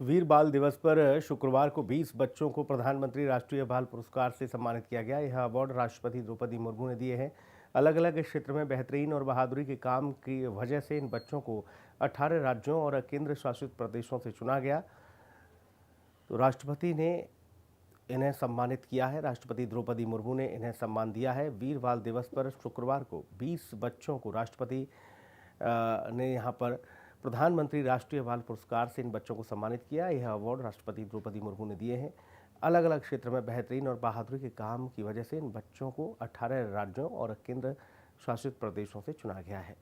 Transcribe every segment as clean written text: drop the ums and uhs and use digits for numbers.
वीर बाल दिवस पर शुक्रवार को 20 बच्चों को प्रधानमंत्री राष्ट्रीय बाल पुरस्कार से सम्मानित किया गया। यह अवार्ड राष्ट्रपति द्रौपदी मुर्मू ने दिए हैं। अलग अलग क्षेत्र में बेहतरीन और बहादुरी के काम की वजह से इन बच्चों को 18 राज्यों और केंद्र शासित प्रदेशों से चुना गया। तो राष्ट्रपति ने इन्हें सम्मानित किया है। राष्ट्रपति द्रौपदी मुर्मू ने इन्हें सम्मान दिया है। वीर बाल दिवस पर शुक्रवार को 20 बच्चों को राष्ट्रपति ने यहाँ पर प्रधानमंत्री राष्ट्रीय बाल पुरस्कार से इन बच्चों को सम्मानित किया। यह अवार्ड राष्ट्रपति द्रौपदी मुर्मू ने दिए हैं। अलग अलग क्षेत्र में बेहतरीन और बहादुरी के काम की वजह से इन बच्चों को 18 राज्यों और केंद्र शासित प्रदेशों से चुना गया है।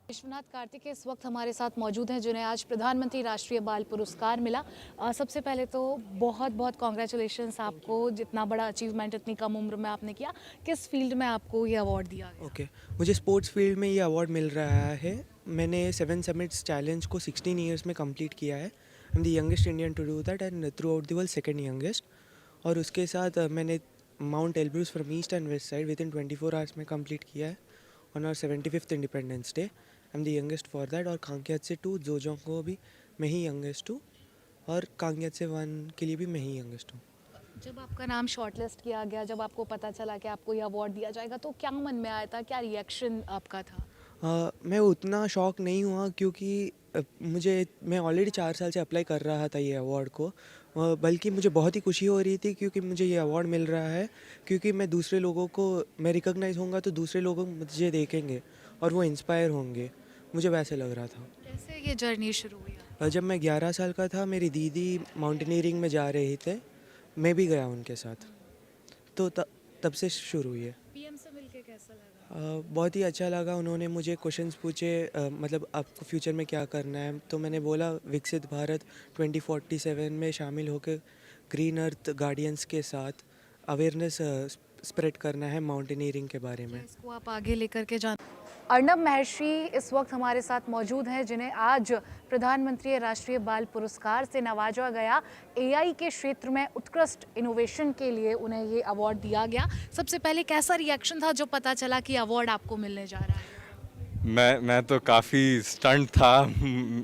विश्वनाथ कार्तिक इस वक्त हमारे साथ मौजूद हैं, जिन्हें आज प्रधानमंत्री राष्ट्रीय बाल पुरस्कार मिला। सबसे पहले तो बहुत बहुत कॉन्ग्रेचुलेशंस आपको, जितना बड़ा अचीवमेंट इतनी कम उम्र में आपने किया। किस फील्ड में आपको ये अवार्ड दिया गया? ओके, मुझे स्पोर्ट्स फील्ड में ये अवार्ड मिल रहा है। मैंने 7 समिट्स चैलेंज को 16 ईयर्स में कंप्लीट किया है। I am the youngest Indian to do that and throughout the world second youngest. और उसके साथ मैंने mount Elbrus from east and west side within 24 hours में कंप्लीट किया है on our 75th independence day. I am the youngest for that. और कांकेत से 2 जोजों को भी मैं ही यंगेस्ट हूँ, और कांकेत से 1 के लिए भी मैं ही यंगेस्ट हूँ। जब आपका नाम शॉर्टलिस्ट किया गया, जब आपको पता चला कि आपको ये अवार्ड दिया जाएगा, तो क्या मन में आया था, क्या रिएक्शन आपका था? मैं उतना शॉक नहीं हुआ, क्योंकि मैं ऑलरेडी 4 साल से अप्लाई कर रहा था ये अवार्ड को। बल्कि मुझे बहुत ही खुशी हो रही थी, क्योंकि मुझे ये अवार्ड मिल रहा है, क्योंकि मैं रिकॉग्नाइज होऊंगा तो दूसरे लोग मुझे देखेंगे और वो इंस्पायर होंगे। मुझे वैसे लग रहा था। कैसे ये जर्नी शुरू हुई? जब मैं 11 साल का था, मेरी दीदी माउंटेनियरिंग में जा रही थे, मैं भी गया उनके साथ, तो तब से शुरू हुई है। पीएम से मिलके कैसा लगा? बहुत ही अच्छा लगा। उन्होंने मुझे क्वेश्चंस पूछे, मतलब आपको फ्यूचर में क्या करना है, तो मैंने बोला विकसित भारत 2047 में शामिल होकर ग्रीन अर्थ गार्डियंस के साथ अवेयरनेस स्प्रेड करना है माउंटेनियरिंग के बारे में। इसको आप आगे लेकर के जान। अर्नब महर्षि इस वक्त हमारे साथ मौजूद हैं, जिन्हें आज प्रधानमंत्री राष्ट्रीय बाल पुरस्कार से नवाजा गया। एआई के क्षेत्र में उत्कृष्ट इनोवेशन के लिए उन्हें ये अवार्ड दिया गया। सबसे पहले कैसा रिएक्शन था जब पता चला कि अवार्ड आपको मिलने जा रहा है? मैं तो काफ़ी स्टंट था।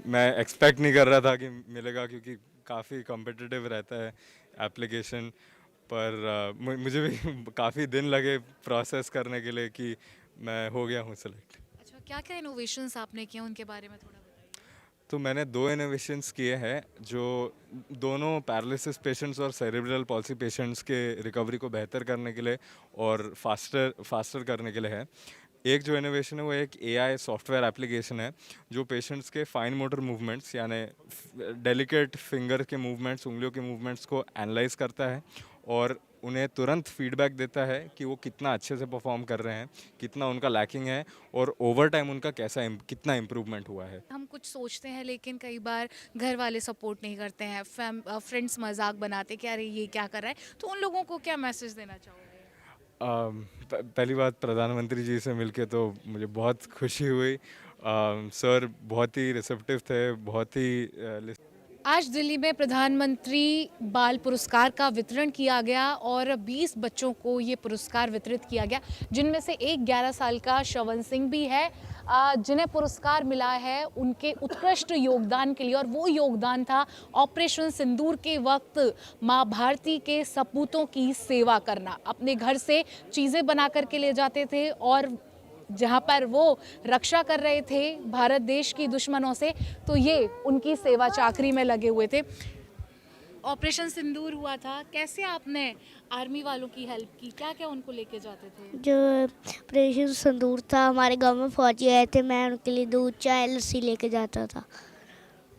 मैं एक्सपेक्ट नहीं कर रहा था कि मिलेगा, क्योंकि काफ़ी कॉम्पिटिटिव रहता है एप्लीकेशन। पर मुझे भी काफ़ी दिन लगे प्रोसेस करने के लिए कि मैं हो गया हूँ सेलेक्ट। अच्छा, क्या क्या इनोवेशंस आपने किए, उनके बारे में थोड़ा बताइए। तो मैंने 2 इनोवेशंस किए हैं, जो दोनों पैरालिसिस पेशेंट्स और सेरेब्रल पॉल्सी पेशेंट्स के रिकवरी को बेहतर करने के लिए और फास्टर करने के लिए है। एक जो इनोवेशन है वो एक एआई सॉफ्टवेयर एप्लीकेशन है, जो पेशेंट्स के फाइन मोटर मूवमेंट्स यानी डेलिकेट फिंगर के मूवमेंट्स, उंगलियों के मूवमेंट्स को एनालाइज करता है और उन्हें तुरंत फीडबैक देता है कि वो कितना अच्छे से परफॉर्म कर रहे हैं, कितना उनका लैकिंग है और ओवर टाइम उनका कितना इम्प्रूवमेंट हुआ है। हम कुछ सोचते हैं, लेकिन कई बार घर वाले सपोर्ट नहीं करते हैं, फ्रेंड्स मजाक बनाते कि अरे ये क्या कर रहा है, तो उन लोगों को क्या मैसेज देना चाहोगे? पहली बात, प्रधानमंत्री जी से मिलके तो मुझे बहुत खुशी हुई। सर बहुत ही रिसेप्टिव थे, बहुत ही आज दिल्ली में प्रधानमंत्री बाल पुरस्कार का वितरण किया गया और 20 बच्चों को ये पुरस्कार वितरित किया गया, जिनमें से एक 11 साल का श्रवण सिंह भी है, जिन्हें पुरस्कार मिला है उनके उत्कृष्ट योगदान के लिए। और वो योगदान था ऑपरेशन सिंदूर के वक्त माँ भारती के सपूतों की सेवा करना। अपने घर से चीज़ें बना करके ले जाते थे और जहाँ पर वो रक्षा कर रहे थे भारत देश की दुश्मनों से, तो ये उनकी सेवा चाकरी में लगे हुए थे। ऑपरेशन सिंदूर हुआ था, कैसे आपने आर्मी वालों की हेल्प की, क्या क्या उनको लेके जाते थे? जो ऑपरेशन सिंदूर था, हमारे गांव में फौजी आए थे, मैं उनके लिए दूध, चाय, लस्सी लेके जाता था।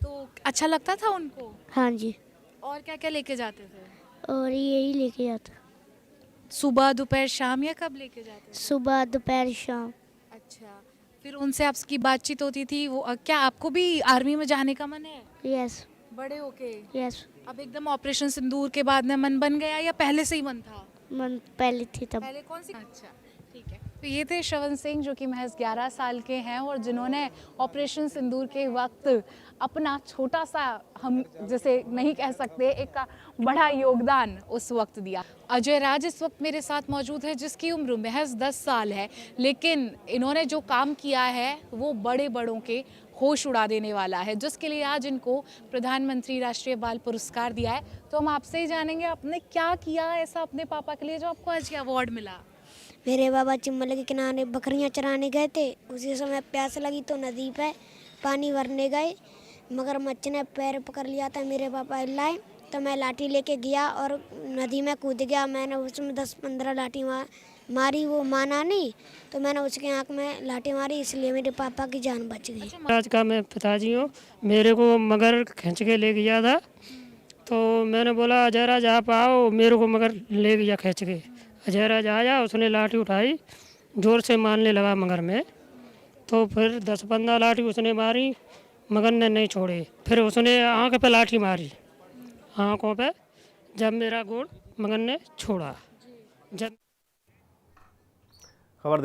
तो अच्छा लगता था उनको? हाँ जी। और क्या क्या लेके जाते थे? और यही लेके जाता। सुबह, दोपहर, शाम, या कब लेके जाते थे? सुबह, दोपहर, शाम। अच्छा, फिर उनसे आपकी बातचीत होती थी? वो क्या आपको भी आर्मी में जाने का मन है यस। बड़े होके? यस। अब एकदम ऑपरेशन सिंदूर के बाद में मन बन गया या पहले से ही मन था? मन पहले थी तब। पहले कौन सी? अच्छा, ठीक है। तो ये थे श्रवण सिंह, जो कि महज 11 साल के हैं और जिन्होंने ऑपरेशन सिंदूर के वक्त अपना छोटा सा, हम जैसे नहीं कह सकते, एक बड़ा योगदान उस वक्त दिया। अजय राज इस वक्त मेरे साथ मौजूद है, जिसकी उम्र महज 10 साल है, लेकिन इन्होंने जो काम किया है वो बड़े बड़ों के होश उड़ा देने वाला है, जिसके लिए आज इनको प्रधानमंत्री राष्ट्रीय बाल पुरस्कार दिया है। तो हम आपसे ही जानेंगे आपने क्या किया ऐसा अपने पापा के लिए जो आपको आज ये अवार्ड मिला। मेरे बाबा चिम्मल के किनारे बकरियां चराने गए थे। उसी समय प्यास लगी तो नदी पे पानी भरने गए। मगरमच्छ ने पैर पकड़ लिया था, मेरे पापा हिलाए तो मैं लाठी लेके गया और नदी में कूद गया। मैंने उसमें 10-15 लाठी मारी, वो माना नहीं तो मैंने उसके आँख में लाठी मारी, इसलिए मेरे पापा की जान बच गई। आज का मैं पिताजी हूँ, मेरे को मगर खींच के ले गया था तो मैंने बोला जरा जा पाओ, मेरे को मगर ले गया खींच के। जरा आया, उसने लाठी उठाई, जोर से मारने लगा मगर में, तो फिर 10-15 लाठी उसने मारी, मगर ने नहीं छोड़े। फिर उसने आँख पे लाठी मारी, आँखों पे, जब मेरा गोड़ मगर ने छोड़ा। जब